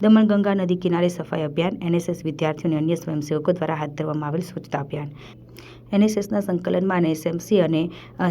દમણગંગા નદી કિનારે સફાઈ અભિયાન. એનએસએસ વિદ્યાર્થીઓ અને અન્ય સ્વયંસેવકો દ્વારા હાથ ધરવામાં આવેલ સ્વચ્છતા અભિયાન. એનએસએસના સંકલનમાં અને એસએમસી અને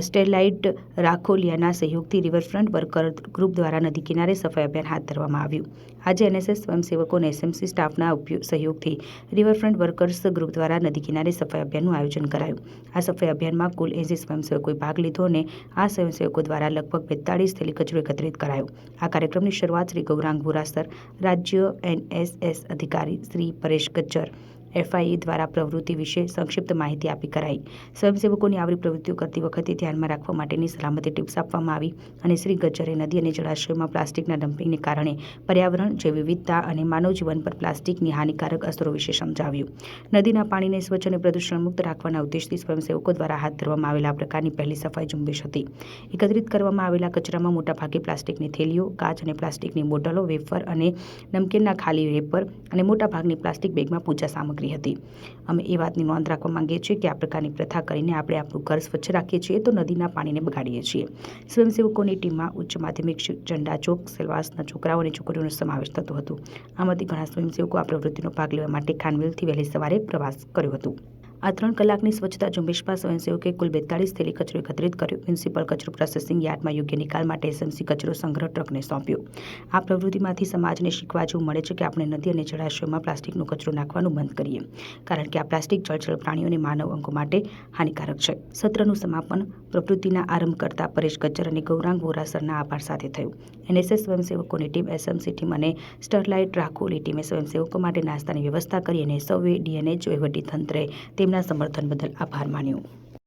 સ્ટેરલાઇટ રાખોલિયાના સહયોગથી રિવરફ્રન્ટ વર્કર ગ્રુપ દ્વારા નદી કિનારે સફાઈ અભિયાન હાથ ધરવામાં આવ્યું. આજે એનએસએસ સ્વયંસેવકો અને એસએમસી સ્ટાફના સહયોગથી રિવરફ્રન્ટ વર્કર્સ ગ્રુપ દ્વારા નદી કિનારે સફાઈ અભિયાનનું આયોજન કરાયું. આ સફાઈ અભિયાનમાં કુલ 80 સ્વયંસેવકોએ ભાગ લીધો અને આ સ્વયંસેવકો દ્વારા લગભગ 42 થેલી કચરો એકત્રિત કરાયો. આ કાર્યક્રમની શરૂઆત શ્રી ગૌરાંગ વોરાસર, રાજ્ય એનએસએસ અધિકારી શ્રી પરેશ ગજ્જર, એફઆઈએ દ્વારા પ્રવૃત્તિ વિશે સંક્ષિપ્ત માહિતી આપી કરાઈ. સ્વયંસેવકોની આવી પ્રવૃત્તિઓ કરતી વખતે ધ્યાનમાં રાખવા માટેની સલામતી ટિપ્સ આપવામાં આવી અને શ્રી ગજ્જરે નદી અને જળાશયોમાં પ્લાસ્ટિકના ડમ્પિંગને કારણે પર્યાવરણ, જૈવ વિવિધતા અને માનવ જીવન પર પ્લાસ્ટિકની હાનિકારક અસરો વિશે સમજાવ્યું. નદીના પાણીને સ્વચ્છ અને પ્રદૂષણ મુક્ત રાખવાના ઉદ્દેશથી સ્વયંસેવકો દ્વારા હાથ ધરવામાં આવેલા આ પ્રકારની પહેલી સફાઈ ઝુંબેશ હતી. એકત્રિત કરવામાં આવેલા કચરામાં મોટાભાગે પ્લાસ્ટિકની થેલીઓ, કાચ અને પ્લાસ્ટિકની બોટલો, વેફર અને નમકીનના ખાલી રેપર અને મોટાભાગની પ્લાસ્ટિક બેગમાં પૂજા સામગ્રી હતી. અમે એ વાતની નોંધ રાખવા માંગીએ છીએ કે આ પ્રકારની પ્રથા કરીને આપણે આપણું ઘર સ્વચ્છ રાખીએ છીએ તો નદીના પાણીને બગાડીએ છીએ. સ્વયંસેવકોની ટીમમાં ઉચ્ચ માધ્યમિક ઝંડા ચોક, સેલવાસના છોકરાઓ અને છોકરીઓનો સમાવેશ થતો હતો. આમાંથી ઘણા સ્વયંસેવકો આ પ્રવૃત્તિનો ભાગ લેવા માટે ખાનવેલથી વહેલી સવારે પ્રવાસ કર્યો હતો. આ 3 કલાકની સ્વચ્છતા ઝુંબેશમાં સ્વયંસેવકોએ કુલ 42 થેલી કચરો એકત્રિત કર્યો. મ્યુનિસિપલ કચરો પ્રોસેસિંગ યાર્ડમાં યોગ્ય નિકાલ માટે એસએમસી કચરો સંગ્રહ ટ્રકને સોંપ્યો. આ પ્રવૃત્તિમાંથી સમાજને શીખવા જેવું મળે છે કે આપણે નદી અને જળાશયોમાં પ્લાસ્ટિકનો કચરો નાખવાનું બંધ કરીએ, કારણ કે આ પ્લાસ્ટિક જળચર પ્રાણીઓ અને માનવ અંગો માટે હાનિકારક છે. સત્રનું સમાપન પ્રવૃત્તિના આરંભ કરતા પરેશ ગજ્જર અને ગૌરાંગ વોરાસરના આભાર સાથે થયું. એનએસએસ સ્વયંસેવકોની ટીમ, એસએમસી ટીમ અને સ્ટરલાઇટ રાખોલી ટીમે સ્વયંસેવકો માટે નાસ્તાની વ્યવસ્થા કરી અને સૌએ ડીએનએચ વહીવટીતંત્રએ તેમના સમર્થન બદલ આભાર માન્યો.